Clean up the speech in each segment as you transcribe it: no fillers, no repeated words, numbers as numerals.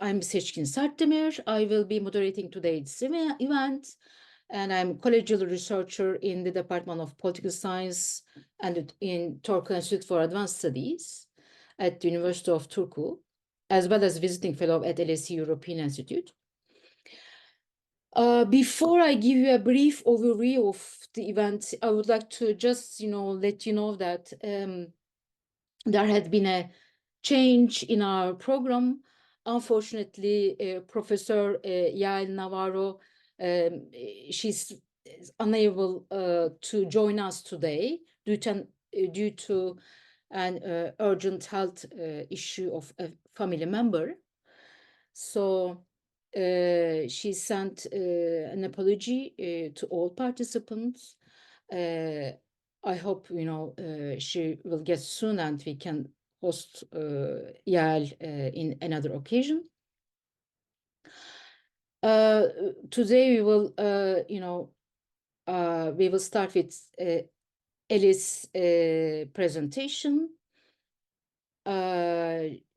I'm Seçkin Sartdemir. I will be moderating today's event, and I'm collegial researcher in the Department of Political Science and in Turku Institute for Advanced Studies at the University of Turku, as well as visiting fellow at LSE European Institute. Before I give you a brief overview of the event, I would like to just, let you know that there had been a change in our program. Unfortunately, Professor Yael Navarro, she's unable to join us today due to an urgent health issue of a family member. So she sent an apology to all participants. I hope, she will get soon and we can host Yael in another occasion. Today we will, we will start with Élise presentation.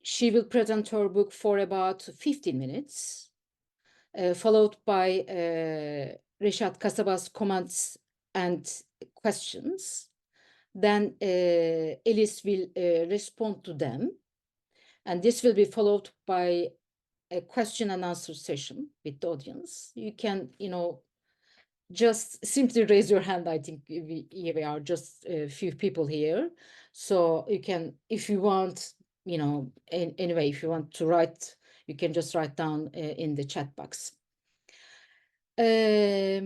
She will present her book for about 15 minutes, followed by Reşat Kasaba's comments and questions. Then Élise will respond to them. And this will be followed by a question and answer session with the audience. You can, just simply raise your hand. I think we are just a few people here. So you can, if you want, anyway, if you want to write, you can just write down in the chat box. I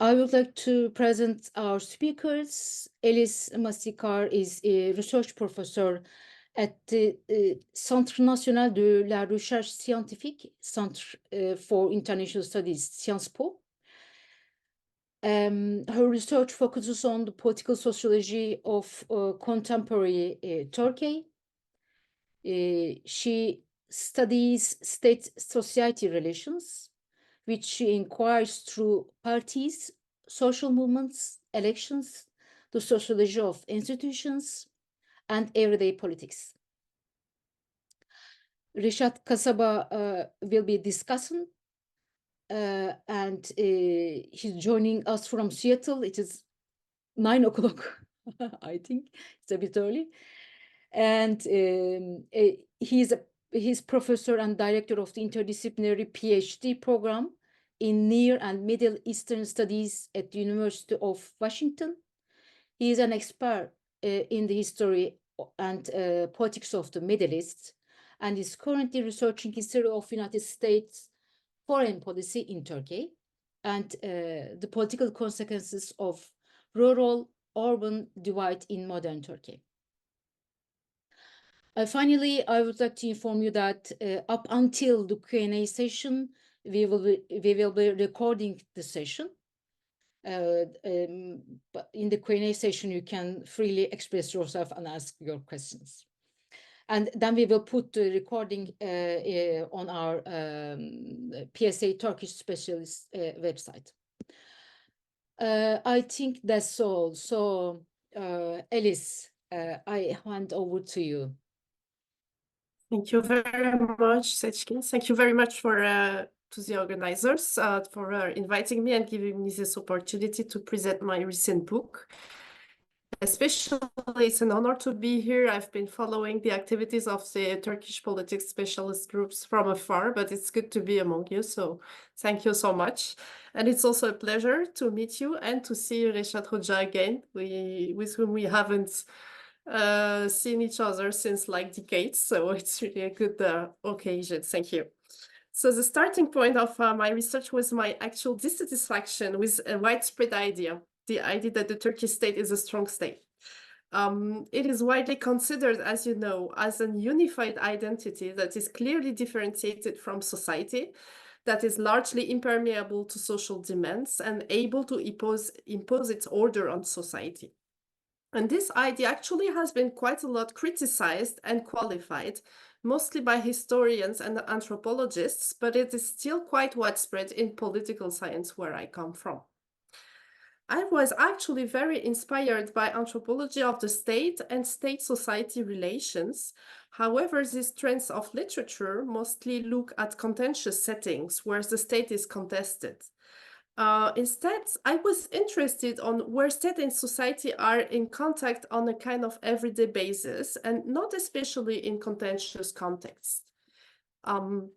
would like to present our speakers. Élise Massicard is a research professor at the Centre National de la Recherche Scientifique, Centre for International Studies, Sciences Po. Her research focuses on the political sociology of contemporary Turkey. She studies state-society relations, which she inquires through parties, social movements, elections, the sociology of institutions, and everyday politics. Reşat Kasaba will be discussing, and he's joining us from Seattle. It is 9 o'clock, I think. It's a bit early. And he's professor and director of the interdisciplinary PhD program in Near and Middle Eastern Studies at the University of Washington. He is an expert in the history and politics of the Middle East, and is currently researching history of United States foreign policy in Turkey and the political consequences of rural-urban divide in modern Turkey. Finally, I would like to inform you that up until the Q&A session, we will be recording the session. But in the Q&A session, you can freely express yourself and ask your questions. And then we will put the recording on our PSA Turkish specialist website. I think that's all. So, Élise, I hand over to you. Thank you very much, Seçkin. Thank you very much to the organizers for inviting me and giving me this opportunity to present my recent book. Especially, it's an honor to be here. I've been following the activities of the Turkish politics specialist groups from afar, but it's good to be among you. So thank you so much. And it's also a pleasure to meet you and to see Reşat Hoca again, with whom we haven't seen each other since like decades. So it's really a good occasion. Thank you. So the starting point of my research was my actual dissatisfaction with a widespread idea, the idea that the Turkish state is a strong state. It is widely considered, as you know, as a unified identity that is clearly differentiated from society, that is largely impermeable to social demands and able to impose its order on society. And this idea actually has been quite a lot criticized and qualified, mostly by historians and anthropologists, but it is still quite widespread in political science where I come from. I was actually very inspired by anthropology of the state and state-society relations. However, these trends of literature mostly look at contentious settings where the state is contested. Instead, I was interested on where state and society are in contact on a kind of everyday basis and not especially in contentious contexts. So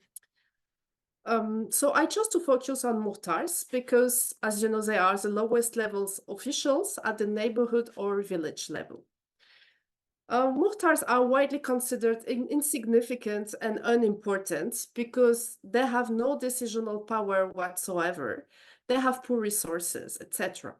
I chose to focus on muhtars because, as you know, they are the lowest levels officials at the neighborhood or village level. Muhtars are widely considered insignificant and unimportant because they have no decisional power whatsoever. They have poor resources, etc.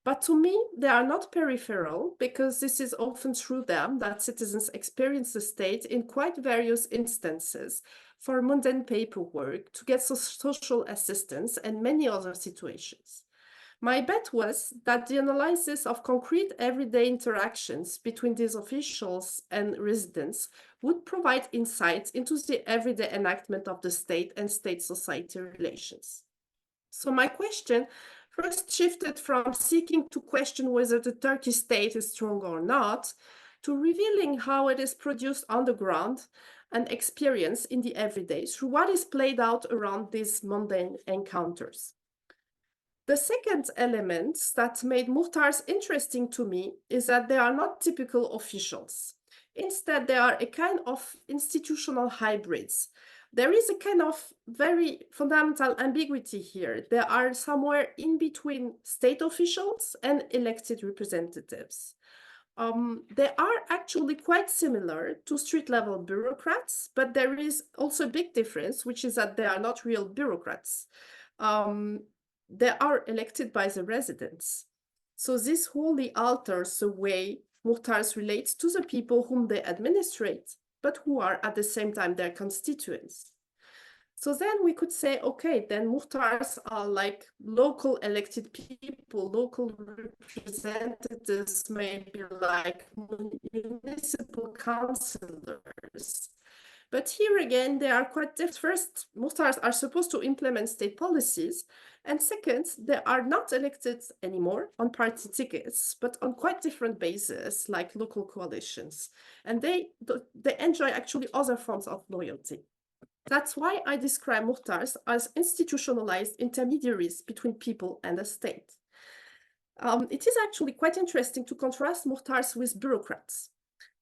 But to me, they are not peripheral because this is often through them that citizens experience the state in quite various instances for mundane paperwork, to get social assistance, and many other situations. My bet was that the analysis of concrete everyday interactions between these officials and residents would provide insights into the everyday enactment of the state and state-society relations. So my question first shifted from seeking to question whether the Turkish state is strong or not, to revealing how it is produced on the ground and experienced in the everyday through what is played out around these mundane encounters. The second element that made muhtars interesting to me is that they are not typical officials. Instead, they are a kind of institutional hybrids. There is a kind of very fundamental ambiguity here. They are somewhere in between state officials and elected representatives. They are actually quite similar to street-level bureaucrats, but there is also a big difference, which is that they are not real bureaucrats. They are elected by the residents. So this wholly alters the way muhtars relate to the people whom they administrate, but who are at the same time their constituents. So then we could say, okay, then muhtars are like local elected people, local representatives, maybe like municipal councillors. But here again, they are quite different. First, muhtars are supposed to implement state policies. And second, they are not elected anymore on party tickets, but on quite different bases, like local coalitions. And they enjoy actually other forms of loyalty. That's why I describe muhtars as institutionalized intermediaries between people and the state. It is actually quite interesting to contrast muhtars with bureaucrats,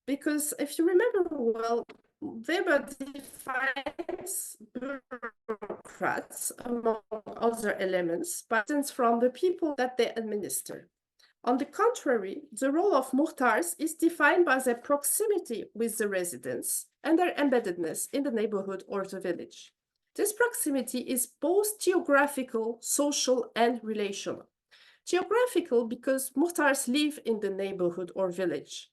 because if you remember well, Weber defines bureaucrats, among other elements, by distance from the people that they administer. On the contrary, the role of muhtars is defined by their proximity with the residents and their embeddedness in the neighborhood or the village. This proximity is both geographical, social, and relational. Geographical because muhtars live in the neighborhood or village.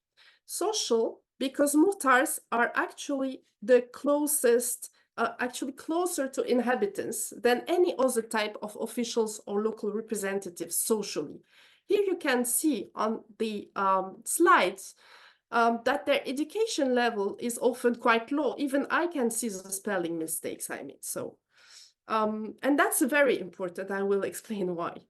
Social because muhtars are actually the closest, actually closer to inhabitants than any other type of officials or local representatives socially. Here you can see on the slides that their education level is often quite low. Even I can see the spelling mistakes I made. So, and that's very important. I will explain why.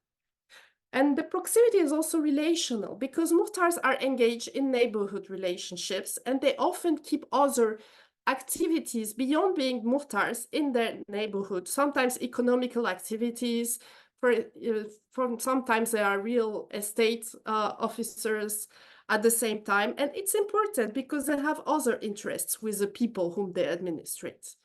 And the proximity is also relational because muhtars are engaged in neighborhood relationships and they often keep other activities beyond being muhtars in their neighborhood, sometimes economical activities, sometimes they are real estate officers at the same time. And it's important because they have other interests with the people whom they administrate.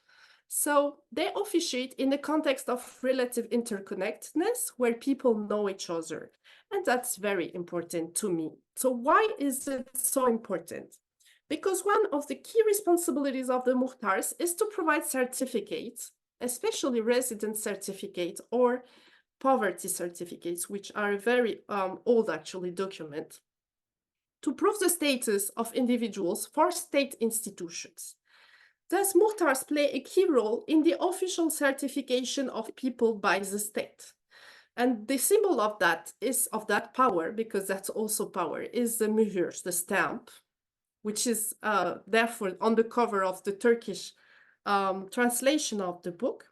So they officiate in the context of relative interconnectedness where people know each other. And that's very important to me. So why is it so important? Because one of the key responsibilities of the muhtars is to provide certificates, especially resident certificates or poverty certificates, which are a very old actually document, to prove the status of individuals for state institutions. Thus, muhtars play a key role in the official certification of people by the state. And the symbol of that power, because that's also power, is the mühür, the stamp, which is therefore on the cover of the Turkish translation of the book.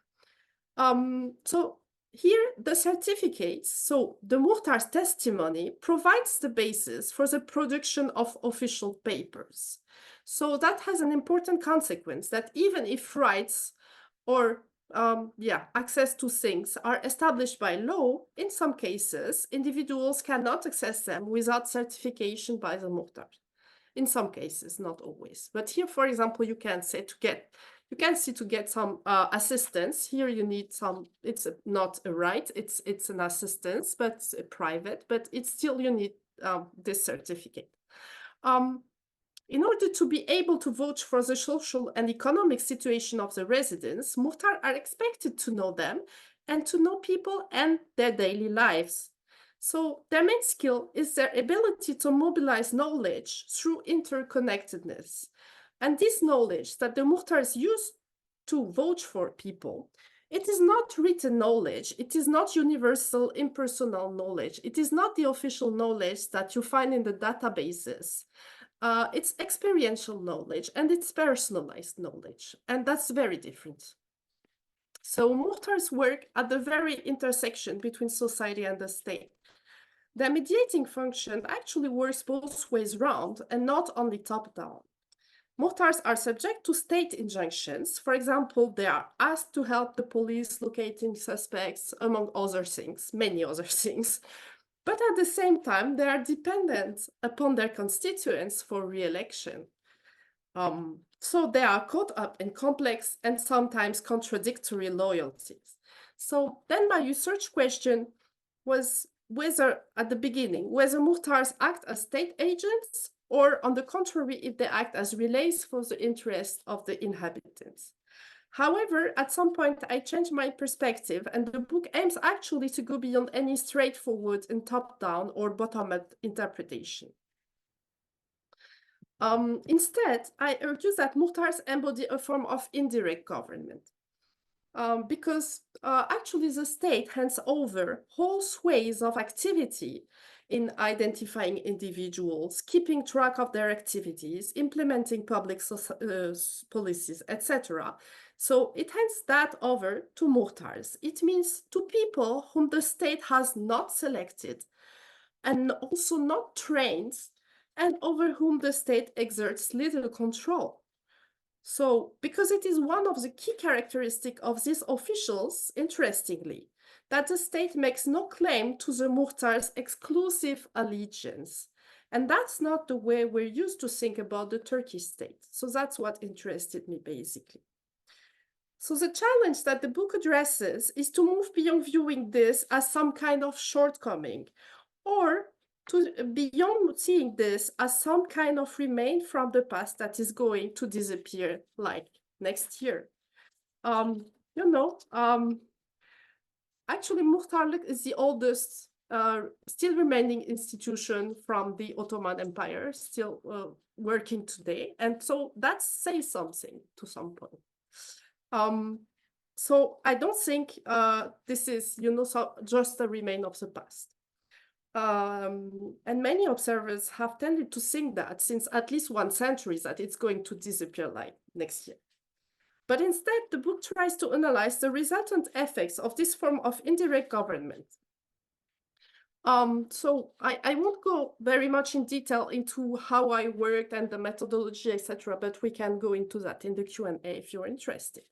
So here, the certificates, so the Muhtar's testimony, provides the basis for the production of official papers. So that has an important consequence, that even if rights or access to things are established by law, in some cases, individuals cannot access them without certification by the Muhtar. In some cases, not always. But here, for example, you can say to get some assistance. Here you need some, it's not a right, it's an assistance, but private, but it's still you need this certificate. In order to be able to vouch for the social and economic situation of the residents, Muhtar are expected to know them and to know people and their daily lives. So their main skill is their ability to mobilize knowledge through interconnectedness. And this knowledge that the Muhtars use to vouch for people, it is not written knowledge, it is not universal impersonal knowledge, it is not the official knowledge that you find in the databases. It's experiential knowledge and it's personalized knowledge, and that's very different. So Muhtars work at the very intersection between society and the state. The mediating function actually works both ways round and not only top-down. Muhtars are subject to state injunctions. For example, they are asked to help the police locating suspects, among other things, many other things. But at the same time, they are dependent upon their constituents for re-election. So they are caught up in complex and sometimes contradictory loyalties. So then my research question was whether, at the beginning, whether Muhtars act as state agents or, on the contrary, if they act as relays for the interest of the inhabitants. However, at some point, I changed my perspective, and the book aims actually to go beyond any straightforward and top-down or bottom-up interpretation. Instead, I argue that Muhtars embody a form of indirect government. Because actually the state hands over whole swathes of activity in identifying individuals, keeping track of their activities, implementing public policies, etc. So it hands that over to Muhtars. It means to people whom the state has not selected and also not trained, and over whom the state exerts little control. So, because it is one of the key characteristics of these officials, interestingly, that the state makes no claim to the Muhtar's exclusive allegiance. And that's not the way we're used to think about the Turkish state. So that's what interested me, basically. So the challenge that the book addresses is to move beyond viewing this as some kind of shortcoming, or to beyond seeing this as some kind of remain from the past that is going to disappear like next year. Actually Muhtarlık is the oldest still remaining institution from the Ottoman Empire, still working today. And so that says something to some point. So I don't think this is, just a remain of the past. And many observers have tended to think that since at least 1 century that it's going to disappear like next year. But instead, the book tries to analyze the resultant effects of this form of indirect government. So I won't go very much in detail into how I worked and the methodology, etc., but we can go into that in the Q&A if you're interested.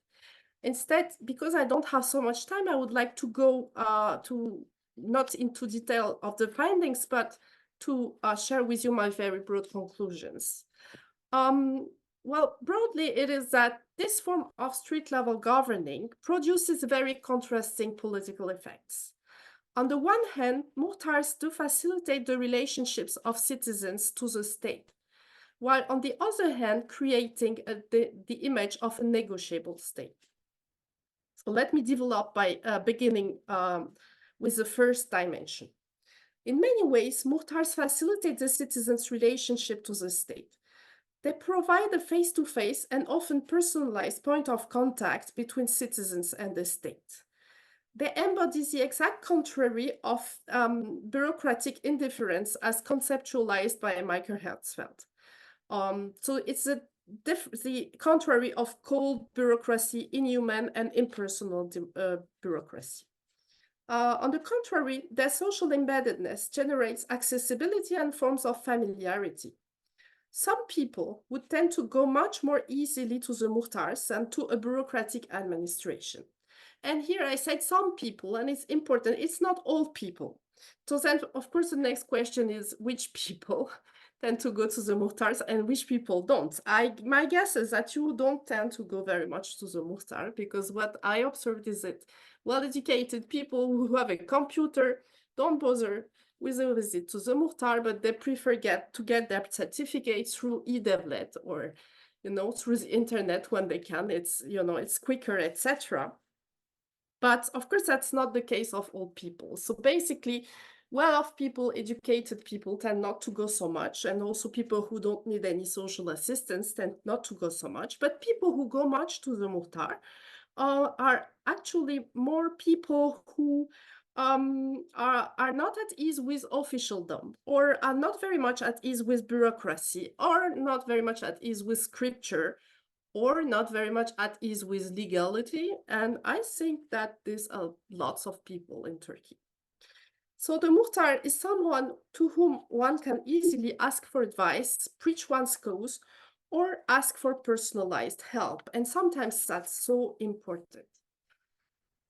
Instead, because I don't have so much time, I would like to go not into detail of the findings, but to share with you my very broad conclusions. Well, broadly, it is that this form of street-level governing produces very contrasting political effects. On the one hand, Muhtars do facilitate the relationships of citizens to the state, while on the other hand, creating the image of a negotiable state. So let me develop by beginning with the first dimension. In many ways, Muhtars facilitate the citizens' relationship to the state. They provide a face-to-face and often personalized point of contact between citizens and the state. They embody the exact contrary of bureaucratic indifference as conceptualized by Michael Herzfeld. So it's the contrary of cold bureaucracy, inhuman and impersonal bureaucracy. On the contrary, their social embeddedness generates accessibility and forms of familiarity. Some people would tend to go much more easily to the muhtars than to a bureaucratic administration. And here I said some people, and it's important, it's not all people. So then, of course, the next question is which people tend to go to the muhtars and which people don't. My guess is that you don't tend to go very much to the muhtar, because what I observed is that well-educated people who have a computer don't bother with a visit to the muhtar, but they prefer to get their certificates through e-devlet or, through the internet when they can. It's, it's quicker, etc. But of course, that's not the case of all people. So basically, well-off people, educated people tend not to go so much. And also people who don't need any social assistance tend not to go so much. But people who go much to the muhtar are actually more people who are not at ease with officialdom, or are not very much at ease with bureaucracy, or not very much at ease with scripture, or not very much at ease with legality. And I think that there's lots of people in Turkey. So the muhtar is someone to whom one can easily ask for advice, preach one's cause, or ask for personalized help. And sometimes that's so important.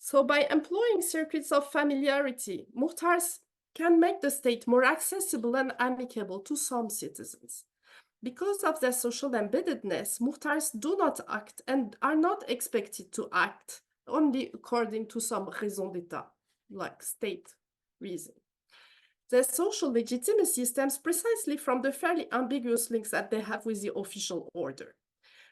So by employing circuits of familiarity, muhtars can make the state more accessible and amicable to some citizens. Because of their social embeddedness, muhtars do not act and are not expected to act only according to some raison d'etat, like state reason. Their social legitimacy stems precisely from the fairly ambiguous links that they have with the official order.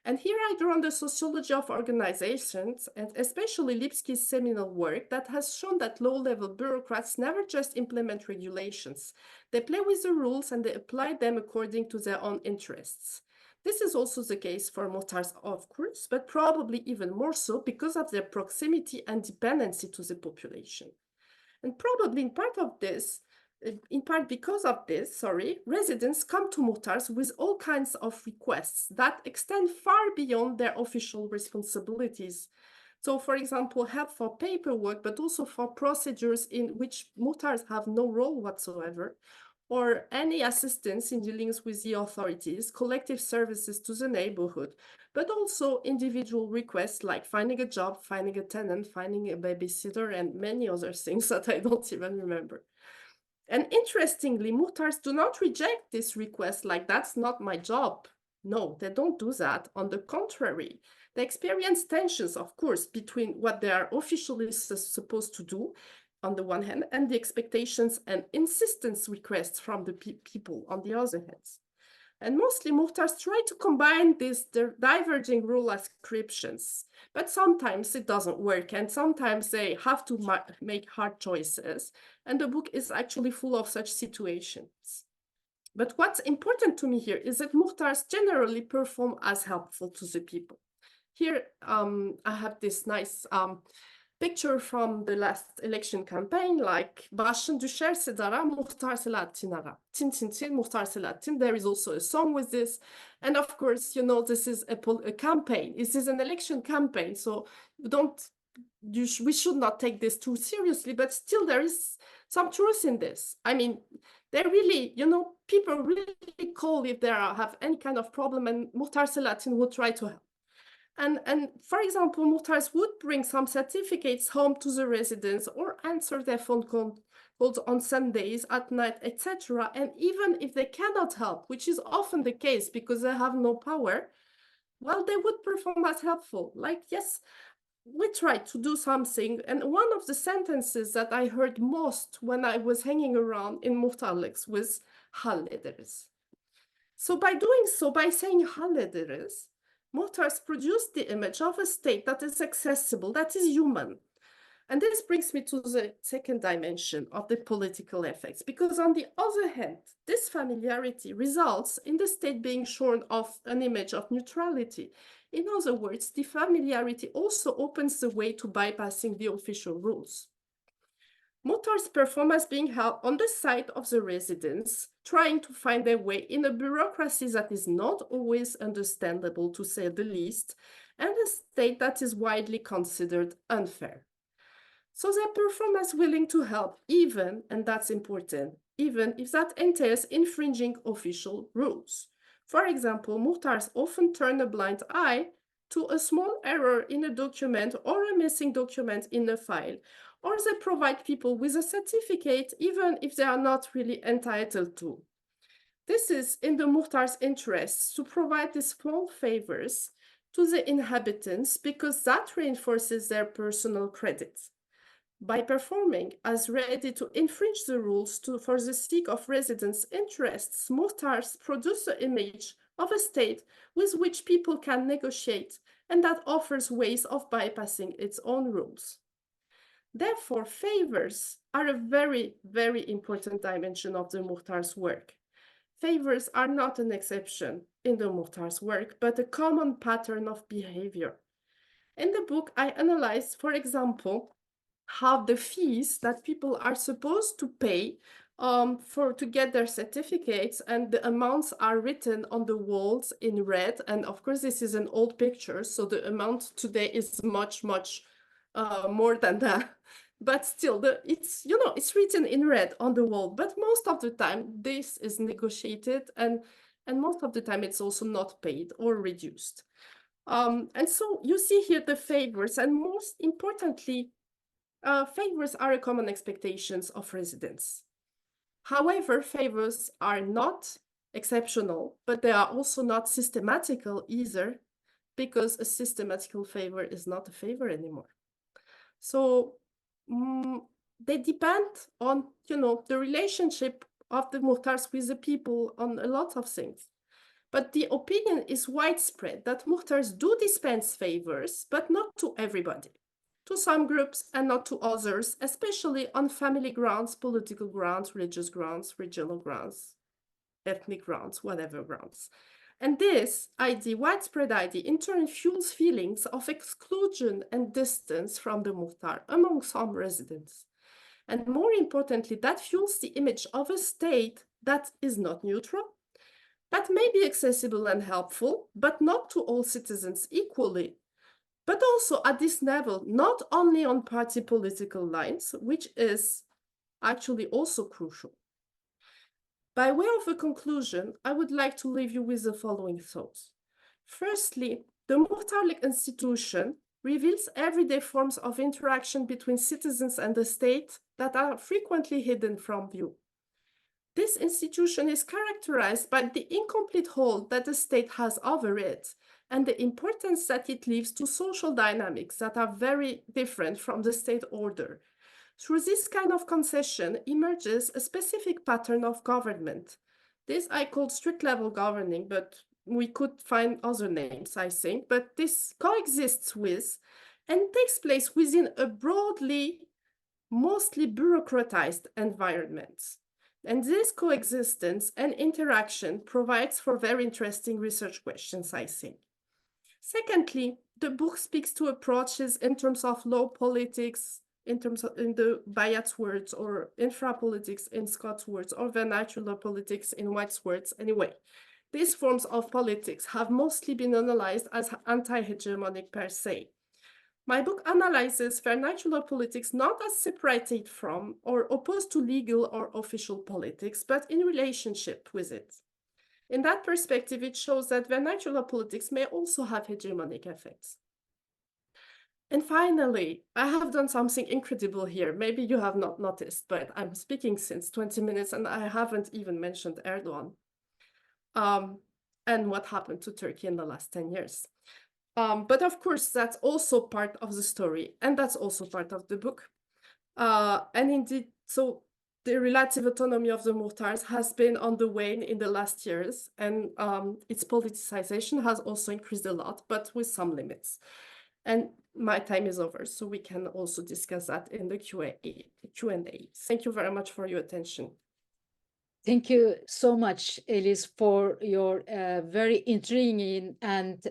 And here I draw on the sociology of organizations, and especially Lipski's seminal work that has shown that low-level bureaucrats never just implement regulations. They play with the rules and they apply them according to their own interests. This is also the case for muhtars, of course, but probably even more so because of their proximity and dependency to the population. And probably in part because of this, residents come to muhtars with all kinds of requests that extend far beyond their official responsibilities. So, for example, help for paperwork, but also for procedures in which muhtars have no role whatsoever, or any assistance in dealings with the authorities, collective services to the neighborhood, but also individual requests like finding a job, finding a tenant, finding a babysitter, and many other things that I don't even remember. And interestingly, muhtars do not reject this request like that's not my job. No, they don't do that. On the contrary, they experience tensions, of course, between what they are officially supposed to do on the one hand, and the expectations and insistence requests from the people on the other hand. And mostly muhtars try to combine these diverging rule ascriptions, but sometimes it doesn't work, and sometimes they have to make hard choices. And the book is actually full of such situations. But what's important to me here is that muhtars generally perform as helpful to the people. Here I have this nice picture from the last election campaign, like Başın düşerse dara, muhtar Selahattin ara. Tin tin tin, muhtar Selahattin. There is also a song with this. And of course, this is a campaign. This is an election campaign. So we should not take this too seriously, but still there is some truth in this. I mean, they really, people really call if they have any kind of problem, and muhtar Selahattin would try to help. And for example, muhtars would bring some certificates home to the residents or answer their phone calls on Sundays, at night, etc. And even if they cannot help, which is often the case because they have no power, well, they would perform as helpful. Like, yes, we tried to do something. And one of the sentences that I heard most when I was hanging around in muhtarlıks was hallederiz. So by saying hallederiz, muhtars produce the image of a state that is accessible, that is human. And this brings me to the second dimension of the political effects, because on the other hand, this familiarity results in the state being shorn of an image of neutrality. In other words, the familiarity also opens the way to bypassing the official rules. Muhtars perform as being held on the side of the residents, trying to find their way in a bureaucracy that is not always understandable, to say the least, and a state that is widely considered unfair. So they perform as willing to help, even, and that's important, even if that entails infringing official rules. For example, Muhtars often turn a blind eye to a small error in a document or a missing document in a file, or they provide people with a certificate even if they are not really entitled to. This is in the Muhtar's interests to provide these small favors to the inhabitants because that reinforces their personal credit. By performing as ready to infringe the rules for the sake of residents' interests, Muhtars produce an image of a state with which people can negotiate and that offers ways of bypassing its own rules. Therefore, favors are a very, very important dimension of the Muhtar's work. Favors are not an exception in the Muhtar's work, but a common pattern of behavior. In the book, I analyzed, for example, how the fees that people are supposed to pay to get their certificates, and the amounts are written on the walls in red. And of course, this is an old picture, so the amount today is much, much more than that. But still, it's written in red on the wall. But most of the time, this is negotiated, and most of the time, it's also not paid or reduced. And so you see here the favors, and most importantly, favors are a common expectations of residents. However, favors are not exceptional, but they are also not systematical either, because a systematical favor is not a favor anymore. So they depend on, the relationship of the Muhtars with the people on a lot of things. But the opinion is widespread that Muhtars do dispense favors, but not to everybody. To some groups and not to others, especially on family grounds, political grounds, religious grounds, regional grounds, ethnic grounds, whatever grounds. And this widespread idea, in turn fuels feelings of exclusion and distance from the Muhtar among some residents. And more importantly, that fuels the image of a state that is not neutral, that may be accessible and helpful, but not to all citizens equally. But also at this level, not only on party political lines, which is actually also crucial. By way of a conclusion, I would like to leave you with the following thoughts. Firstly, the Muhtarlık institution reveals everyday forms of interaction between citizens and the state that are frequently hidden from view. This institution is characterized by the incomplete hold that the state has over it and the importance that it leaves to social dynamics that are very different from the state order. Through this kind of concession emerges a specific pattern of government. This I call strict level governing, but we could find other names, I think, but this coexists with and takes place within a broadly, mostly bureaucratized environment. And this coexistence and interaction provides for very interesting research questions, I think. Secondly, the book speaks to approaches in terms of law politics, in the Bayat's words, or infra-politics in Scott's words, or vernacular politics in White's words. Anyway, these forms of politics have mostly been analyzed as anti-hegemonic per se. My book analyzes vernacular politics not as separated from or opposed to legal or official politics, but in relationship with it. In that perspective, it shows that vernacular politics may also have hegemonic effects. And finally, I have done something incredible here. Maybe you have not noticed, but I'm speaking since 20 minutes and I haven't even mentioned Erdogan and what happened to Turkey in the last 10 years. But of course, that's also part of the story, and that's also part of the book. And indeed, so the relative autonomy of the Muhtars has been on the wane in the last years, and its politicization has also increased a lot, but with some limits. And my time is over, so we can also discuss that in the Q&A. Thank you very much for your attention. Thank you so much, Élise, for your very intriguing and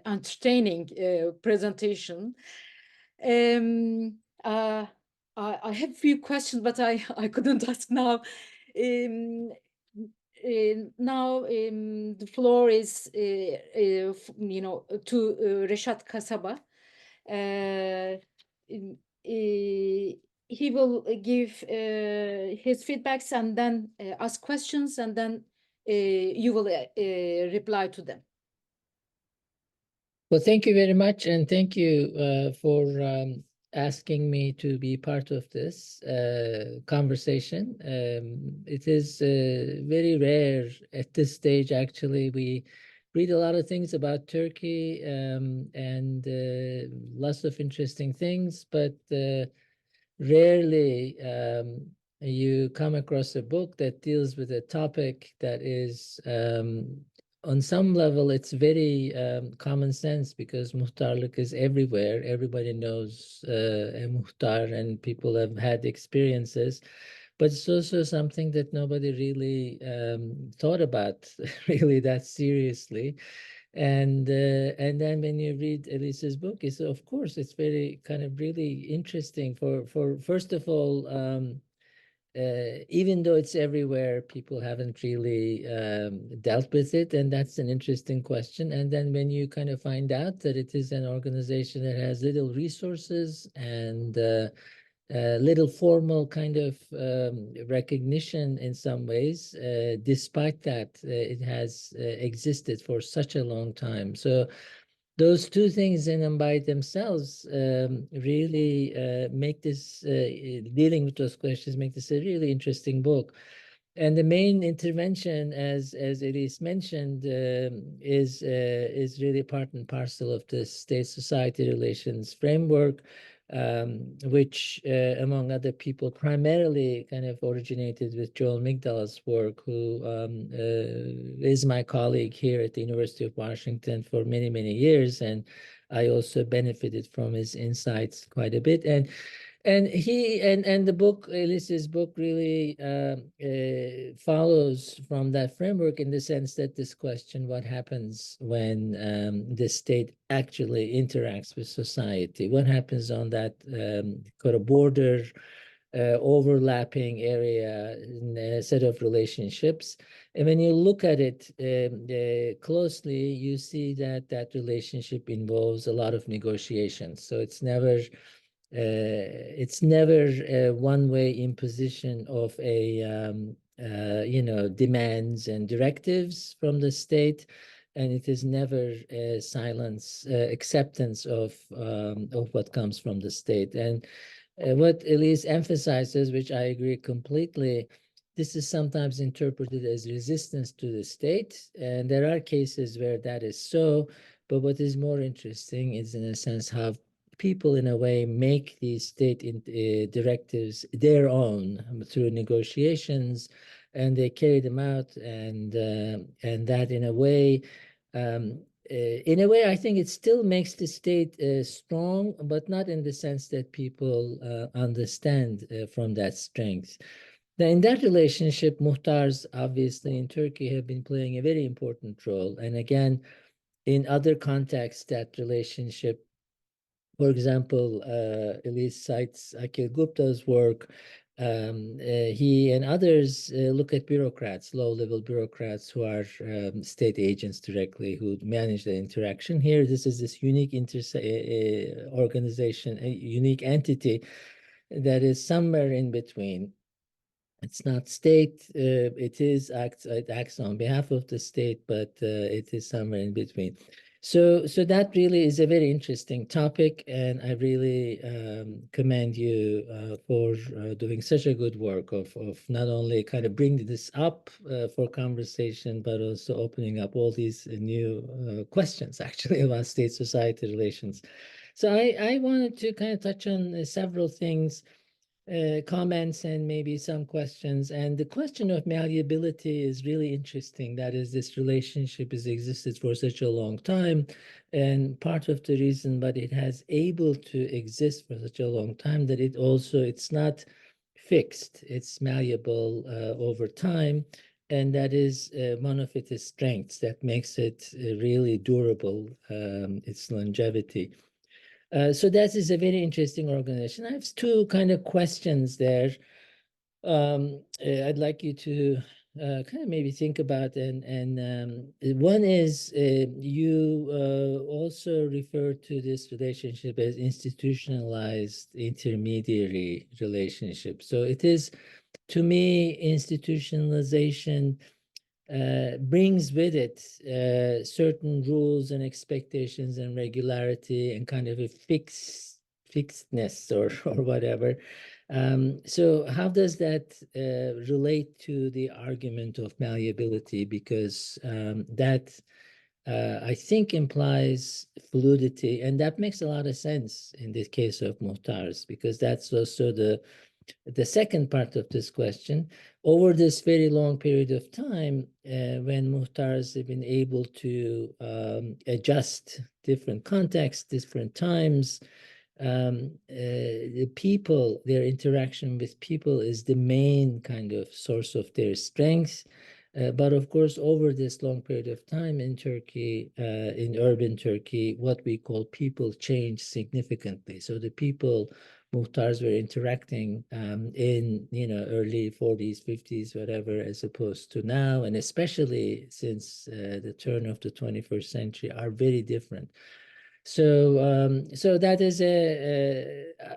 entertaining presentation. I have a few questions, but I couldn't ask now. Now the floor is, to Reşat Kasaba. he will give his feedbacks and then ask questions, and then you will reply to them. Well, thank you very much, and thank you for asking me to be part of this conversation. It is very rare at this stage, actually. We read a lot of things about Turkey and lots of interesting things, but rarely you come across a book that deals with a topic that is on some level, it's very common sense, because muhtarlık is everywhere. Everybody knows a muhtar, and people have had experiences. But it's also something that nobody really thought about really that seriously. And then when you read Elise's book, it's, of course, it's very kind of really interesting for first of all, even though it's everywhere, people haven't really dealt with it, and that's an interesting question. And then when you kind of find out that it is an organization that has little resources and little formal kind of recognition in some ways, despite that it has existed for such a long time. So those two things in and by themselves really make this, dealing with those questions, make this a really interesting book. And the main intervention, as Élise mentioned, is really part and parcel of the state-society relations framework, which, among other people, primarily kind of originated with Joel Migdal's work, who is my colleague here at the University of Washington for many, many years. And I also benefited from his insights quite a bit. And the book, Elise's book, really follows from that framework, in the sense that this question, what happens when the state actually interacts with society? What happens on that kind of border, overlapping area, in a set of relationships? And when you look at it closely, you see that that relationship involves a lot of negotiations. So it's never a one-way imposition of a demands and directives from the state, and it is never a silence acceptance of what comes from the state. And what Élise emphasizes, which I agree completely, this is sometimes interpreted as resistance to the state, and there are cases where that is so. But what is more interesting is, in a sense, how people, in a way, make these state directives their own through negotiations, and they carry them out, and that, in a way, I think it still makes the state strong, but not in the sense that people understand from that strength. Now, in that relationship, muhtars, obviously, in Turkey, have been playing a very important role. And again, in other contexts, that relationship, for example, Élise cites Akhil Gupta's work. He and others look at bureaucrats, low-level bureaucrats who are state agents directly, who manage the interaction. Here, this is this unique organization, a unique entity that is somewhere in between. It's not state, it acts on behalf of the state, but it is somewhere in between. So that really is a very interesting topic, and I really commend you for doing such a good work of not only kind of bringing this up for conversation, but also opening up all these new questions, actually, about state-society relations. So I wanted to kind of touch on several things, comments, and maybe some questions. And the question of malleability is really interesting. That is, this relationship has existed for such a long time, and part of the reason that it has able to exist for such a long time, that it's not fixed, it's malleable over time, and that is one of its strengths that makes it really durable, its longevity. So that is a very interesting organization. I have two kind of questions there. I'd like you to kind of maybe think about, and one is you also refer to this relationship as institutionalized intermediary relationship. So it is, to me, institutionalization brings with it certain rules and expectations and regularity and kind of a fixedness or whatever. So how does that relate to the argument of malleability? Because that I think implies fluidity, and that makes a lot of sense in the case of Muhtars, because that's also the second part of this question. Over this very long period of time, when Muhtars have been able to adjust different contexts, different times, the people, their interaction with people is the main kind of source of their strength. But of course, over this long period of time in Turkey, in urban Turkey, what we call people change significantly. So the people Muhtars were interacting in, early 40s, 50s, whatever, as opposed to now, and especially since the turn of the 21st century, are very different. So, so that is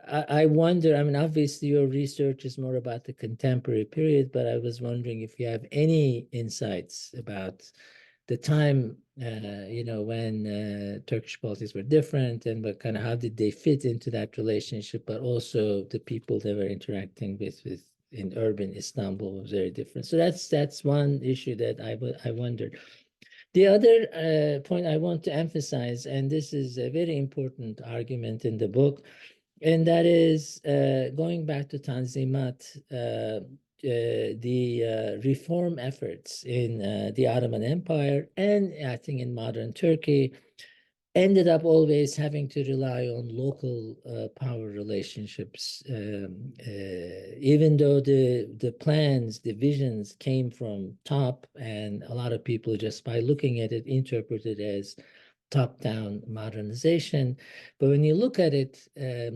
I wonder, I mean, obviously your research is more about the contemporary period, but I was wondering if you have any insights about the time, when Turkish politics were different, and what kind of, how did they fit into that relationship, but also the people they were interacting with in urban Istanbul was very different. So that's one issue that I wondered. The other point I want to emphasize, and this is a very important argument in the book, and that is going back to Tanzimat, the reform efforts in the Ottoman Empire, and I think in modern Turkey, ended up always having to rely on local power relationships, even though the plans, the visions came from top, and a lot of people just by looking at it interpret it as top-down modernization. But when you look at it,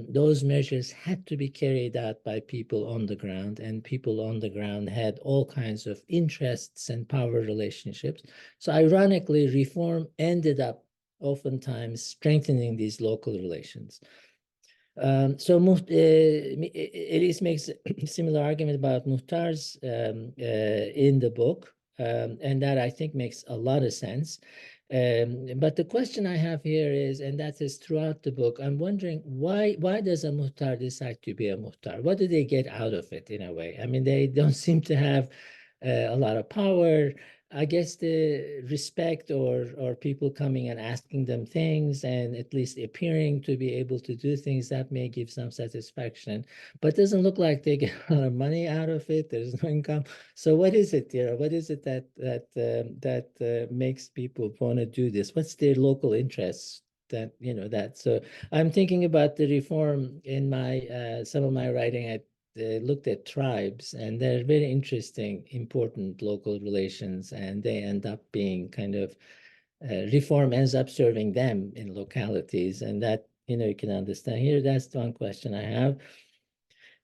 those measures had to be carried out by people on the ground, and people on the ground had all kinds of interests and power relationships. So ironically, reform ended up oftentimes strengthening these local relations. So Élise makes a similar argument about Muhtars in the book, and that I think makes a lot of sense. But the question I have here is, and that is throughout the book, I'm wondering why does a Muhtar decide to be a Muhtar? What do they get out of it in a way? I mean, they don't seem to have a lot of power. I guess the respect or people coming and asking them things and at least appearing to be able to do things, that may give some satisfaction, but it doesn't look like they get a lot of money out of it. There's no income. So what is it, what is it that makes people want to do this? What's their local interests? So I'm thinking about the reform in my some of my writing. I looked at tribes, and they're very interesting, important local relations, and they end up being kind of reform ends up serving them in localities, and that you can understand here. That's one question I have.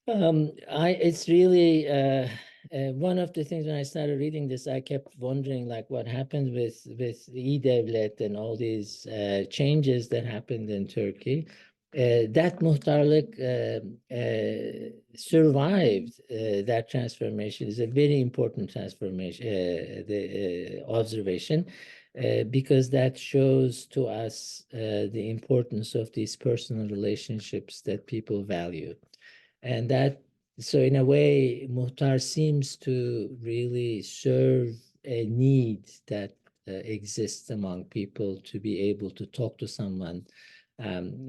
It's really one of the things when I started reading this, I kept wondering like what happened with E-Devlet and all these changes that happened in Turkey. That muhtarlık survived that transformation. Is a very important transformation, the observation, because that shows to us the importance of these personal relationships that people value. And that, so in a way, Muhtar seems to really serve a need that exists among people to be able to talk to someone.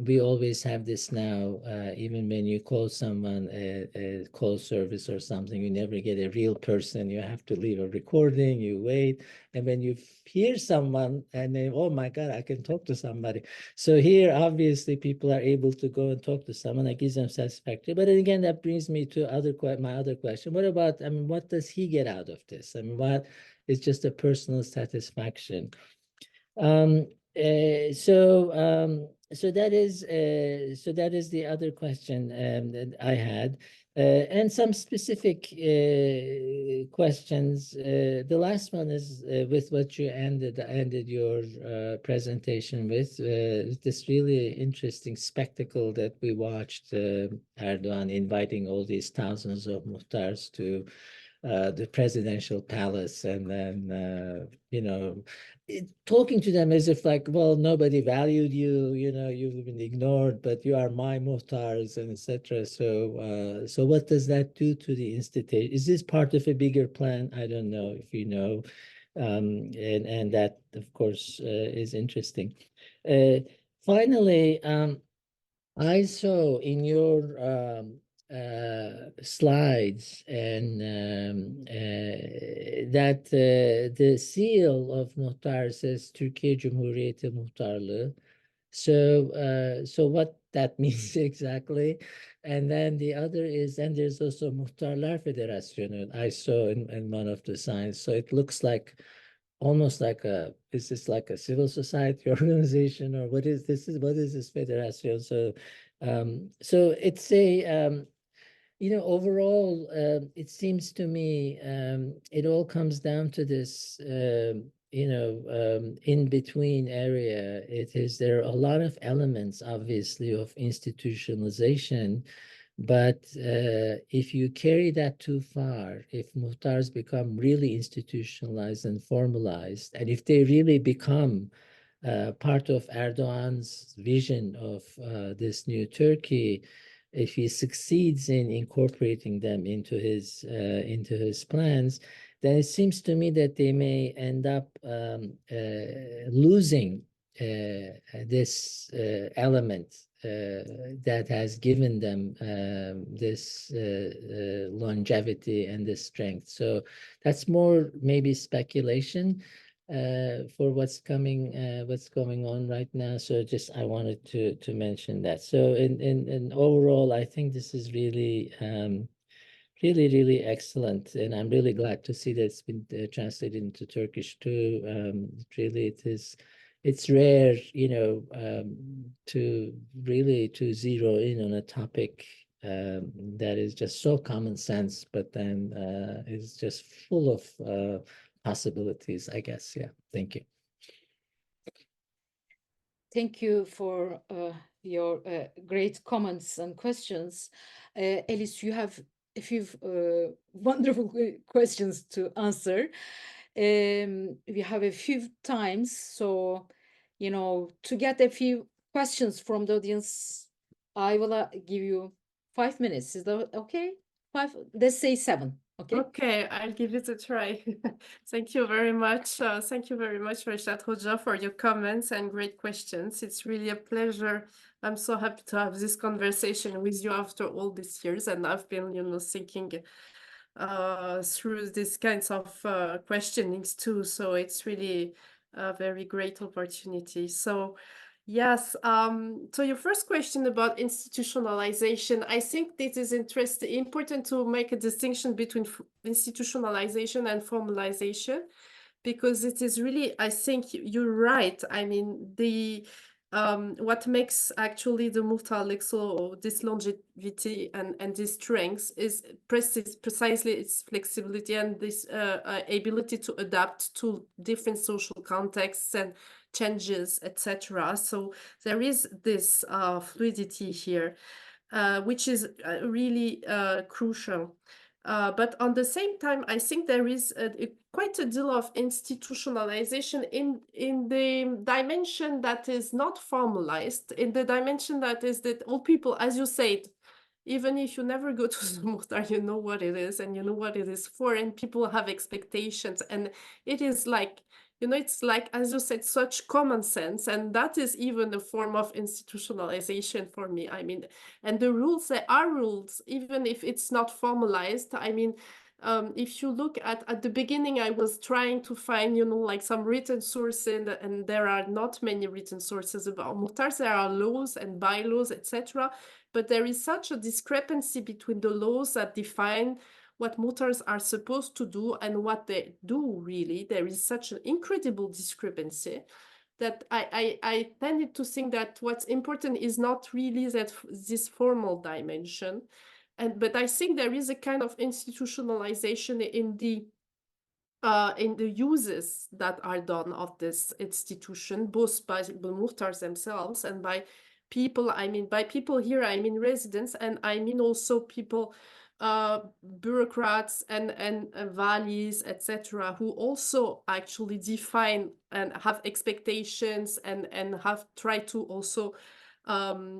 We always have this now, even when you call someone a call service or something, you never get a real person. You have to leave a recording, you wait. And when you hear someone and then, oh my God, I can talk to somebody. So here, obviously, people are able to go and talk to someone that gives them satisfaction. But again, that brings me to my other question. What about, I mean, what does he get out of this? I mean, what is just a personal satisfaction? So that is the other question that I had. And some specific questions. The last one is with what you ended your presentation with, this really interesting spectacle that we watched, Erdogan inviting all these thousands of muhtars to the presidential palace, and then talking to them as if like, well, nobody valued you, you've been ignored, but you are my muhtars, and etc. So what does that do to the institution? Is this part of a bigger plan? I don't know if you know. And that, of course, is interesting. Finally, I saw in your slides and that the seal of muhtar says Türkiye Cumhuriyeti Muhtarlığı. So what that means exactly? And then the other is, and there's also Muhtarlar Federasyonu I saw in one of the signs. So it looks like almost like is this like a civil society organization, or what is this? What is this federation? So it's a overall, it seems to me it all comes down to this in between area. There are a lot of elements, obviously, of institutionalization. But if you carry that too far, if muhtars become really institutionalized and formalized, and if they really become part of Erdogan's vision of this new Turkey, if he succeeds in incorporating them into his plans, then it seems to me that they may end up losing this element that has given them this longevity and this strength. So that's more maybe speculation for what's going on right now. So just I wanted to mention that. So in overall, I think this is really really excellent, and I'm really glad to see that it's been translated into Turkish too. Really, it's rare, to really to zero in on a topic that is just so common sense, but then is just full of possibilities, I guess. Yeah, thank you. Thank you for your great comments and questions. Élise, you have a few wonderful questions to answer. We have a few times, so, to get a few questions from the audience, I will give you 5 minutes. Is that okay? 5, let's say 7. Okay. Okay, I'll give it a try. Thank you very much. Thank you very much, Reşat Hoca, for your comments and great questions. It's really a pleasure. I'm so happy to have this conversation with you after all these years, and I've been, thinking through these kinds of questionings too. So it's really a very great opportunity. So yes, so your first question about institutionalization, I think this is important to make a distinction between institutionalization and formalization, because it is really, I think you're right. I mean, what makes actually the muhtarlık, so this longevity and this strength is precisely its flexibility and this ability to adapt to different social contexts and changes, etc. So there is this fluidity here, which is really crucial. But on the same time, I think there is quite a deal of institutionalization in the dimension that is not formalized, in the dimension that is that all people, as you said, even if you never go to the muhtar, you know what it is and you know what it is for, and people have expectations, and it is like, it's like, as you said, such common sense, and that is even a form of institutionalization for me. I mean, and the rules, there are rules, even if it's not formalized. I mean, if you look at the beginning, I was trying to find, like some written sources, and there are not many written sources about muhtars. There are laws and bylaws, etc. But there is such a discrepancy between the laws that define what muhtars are supposed to do and what they do really. There is such an incredible discrepancy that I tended to think that what's important is not really this formal dimension, But I think there is a kind of institutionalization in the uses that are done of this institution, both by the Muhtars themselves and by people. I mean, by people here, I mean residents, and I mean also people, bureaucrats and valis, etc., who also actually define and have expectations and have tried to also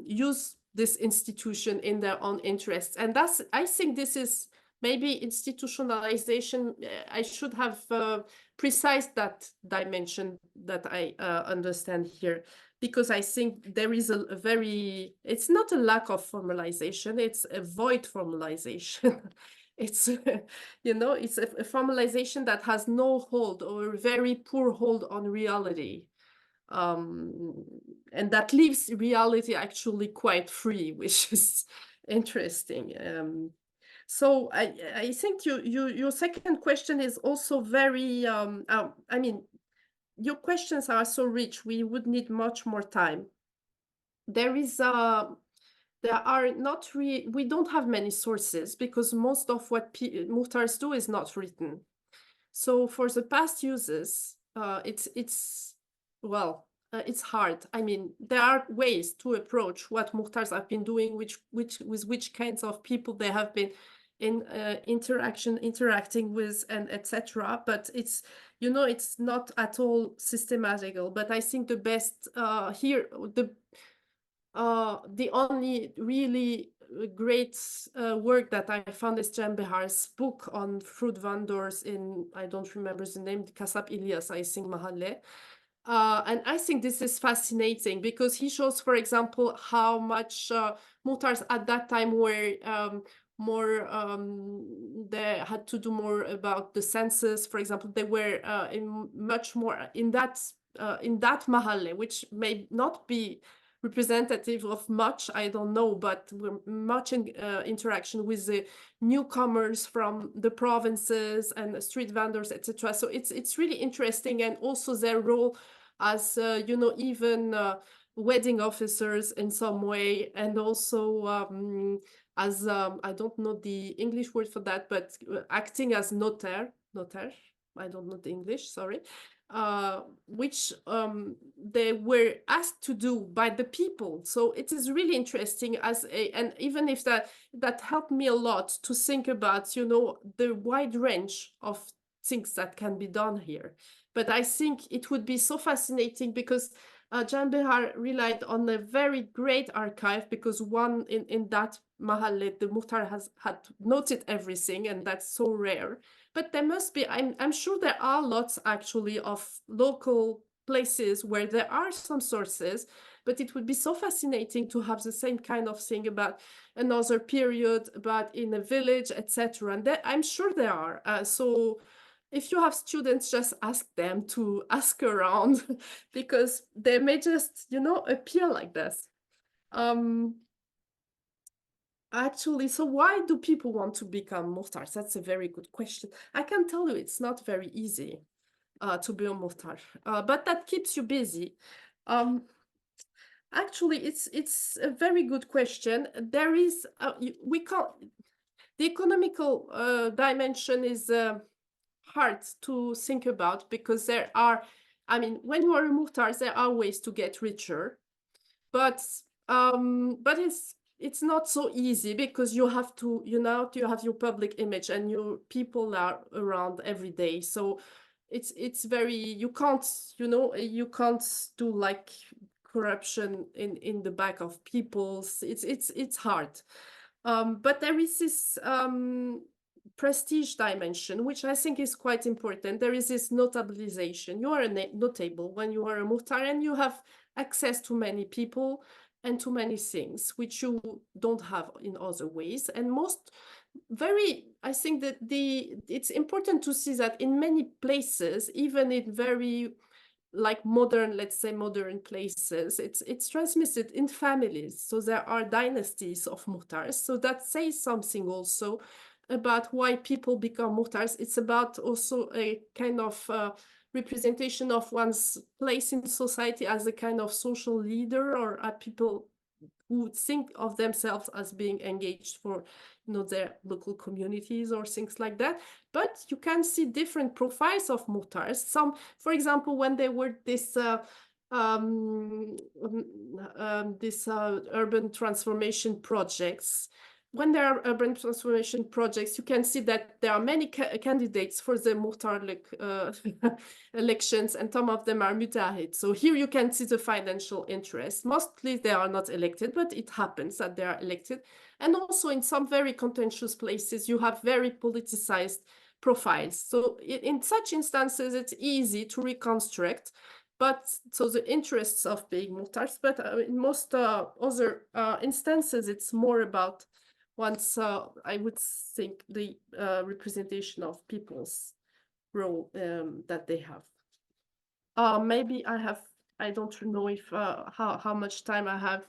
use this institution in their own interests. And that's, I think this is maybe institutionalization. I should have precised that dimension that I understand here, because I think there is a very, it's not a lack of formalization, it's a void formalization. It's, you know, it's a formalization that has no hold or a very poor hold on reality. And that leaves reality actually quite free, which is interesting. So I think your second question is also very, I mean, your questions are so rich, we would need much more time. There are not really, we don't have many sources because most of what Muhtars do is not written. So for the past uses, it's hard. I mean, there are ways to approach what Muhtars have been doing, with which kinds of people they have been in interacting with, and etc. But it's, you know, it's not at all systematical. But I think the best here, the only really great work that I found is Can Behar's book on fruit vendors in, I don't remember the name, Kasap İlyas, I think, Mahalle. And I think this is fascinating because he shows, for example, how much Muhtars at that time were more, they had to do more about the census. For example, they were much more in that Mahalle, which may not be representative of much, I don't know, but we're much in interaction with the newcomers from the provinces and street vendors, etc. So it's really interesting, and also their role as you know, even wedding officers in some way, and also as I don't know the English word for that, but acting as notaire. I don't know the English, sorry. Which they were asked to do by the people. So it is really interesting and even if that helped me a lot to think about, you know, the wide range of things that can be done here. But I think it would be so fascinating because Can Behar relied on a very great archive, because one in that Mahalle, the Muhtar had noted everything, and that's so rare. But there must be, I'm sure there are lots actually of local places where there are some sources, but it would be so fascinating to have the same kind of thing about another period, about in a village, etc. And I'm sure there are. So if you have students, just ask them to ask around because they may just, you know, appear like this. Actually, so why do people want to become Muhtars? That's a very good question. I can tell you it's not very easy to be a Muhtar, but that keeps you busy. Actually, it's a very good question. There is, we can't, the economical dimension is hard to think about because there are, I mean, when you are a Muhtar, there are ways to get richer, but it's not so easy because you have to, you know, you have your public image and your people are around every day. So it's very, you can't, you know, you can't do like corruption in the back of people's, it's hard. But there is this prestige dimension, which I think is quite important. There is this notabilization. You are a notable when you are a Muhtar, and you have access to many people and to many things, which you don't have in other ways. And I think that it's important to see that in many places, even in very like modern, let's say modern places, it's transmitted in families. So there are dynasties of Muhtars. So that says something also about why people become Muhtars. It's about also a kind of representation of one's place in society as a kind of social leader, or people who think of themselves as being engaged for, you know, their local communities or things like that. But you can see different profiles of Muhtars. Some, for example, when they were this urban transformation projects. When there are urban transformation projects, you can see that there are many candidates for the Muhtar elections, and some of them are mutahid. So here you can see the financial interest. Mostly they are not elected, but it happens that they are elected. And also in some very contentious places, you have very politicized profiles. So in such instances, it's easy to reconstruct. But so the interests of being Muhtars, but in most other instances, it's more about once I would think the representation of people's role that they have. Maybe I don't know if how much time I have,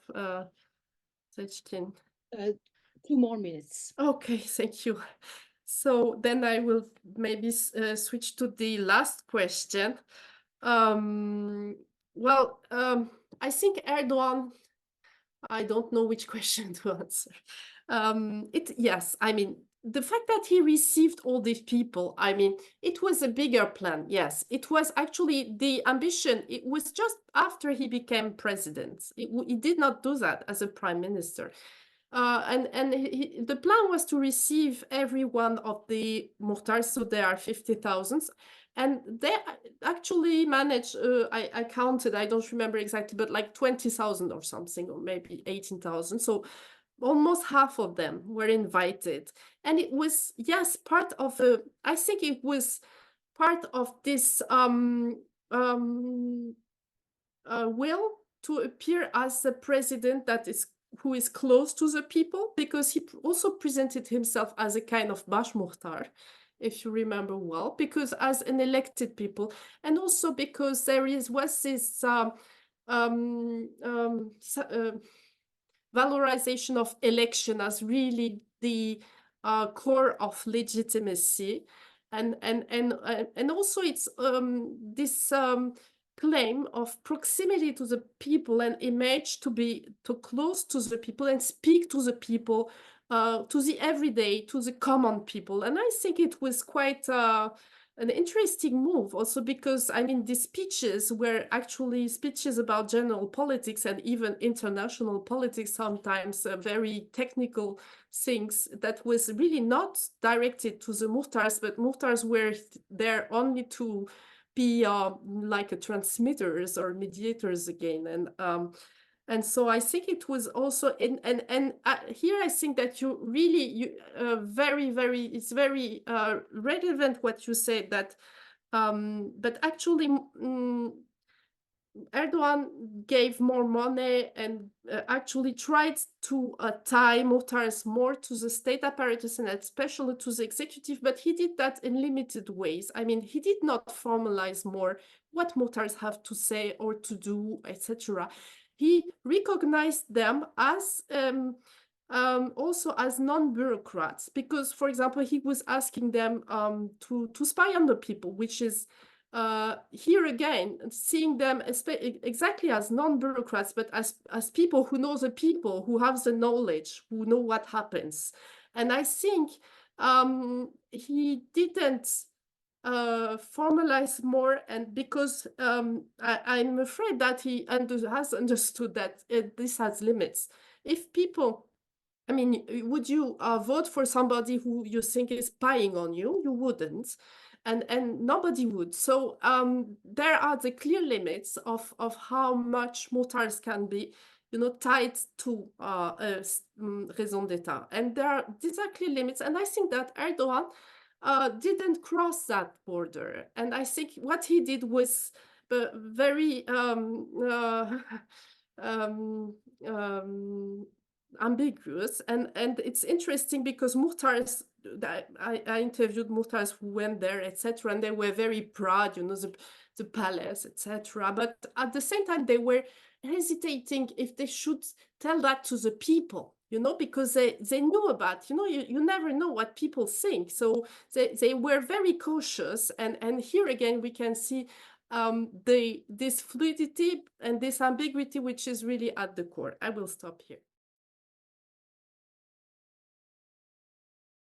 Seçkin. 2 more minutes. Okay, thank you. So then I will maybe switch to the last question. I think Erdogan, I don't know which question to answer. Yes, I mean, the fact that he received all these people, I mean, it was a bigger plan. Yes, it was actually the ambition. It was just after he became president. He did not do that as a prime minister. The plan was to receive every one of the Muhtars, so there are 50,000. And they actually managed, I counted, I don't remember exactly, but like 20,000 or something, or maybe 18,000. So almost half of them were invited. And it was, yes, part of I think it was part of this will to appear as a president who is close to the people, because he also presented himself as a kind of Başmuhtar, if you remember well, because as an elected people, and also because there was this valorization of election as really the core of legitimacy, and also it's this claim of proximity to the people and image to be too close to the people and speak to the people, to the everyday, to the common people. And I think it was quite an interesting move also, because I mean, the speeches were actually speeches about general politics and even international politics, sometimes very technical things that was really not directed to the Muhtars, but Muhtars were there only to be like a transmitters or mediators again. And so I think it was also here I think that you really it's very relevant what you said, that but actually Erdogan gave more money and actually tried to tie Muhtars more to the state apparatus and especially to the executive, but he did that in limited ways. I mean, he did not formalize more what Muhtars have to say or to do, etc. He recognized them as also as non-bureaucrats, because, for example, he was asking them to spy on the people, which is here again, seeing them exactly as non-bureaucrats, but as people who know the people, who have the knowledge, who know what happens. And I think he didn't formalize more, and because I'm afraid that he has understood that this has limits. If people, I mean, would you vote for somebody who you think is spying on you? You wouldn't. And nobody would. So there are the clear limits of how much Muhtars can be, you know, tied to raison d'etat. And these are clear limits. And I think that Erdogan didn't cross that border. And I think what he did was very ambiguous, and it's interesting because Muhtars, I interviewed Muhtars who went there, etc., and they were very proud, you know, the palace, etc. But at the same time, they were hesitating if they should tell that to the people, you know, because they knew about, you know, you never know what people think. So they were very cautious, and here again we can see this fluidity and this ambiguity, which is really at the core. I will stop here.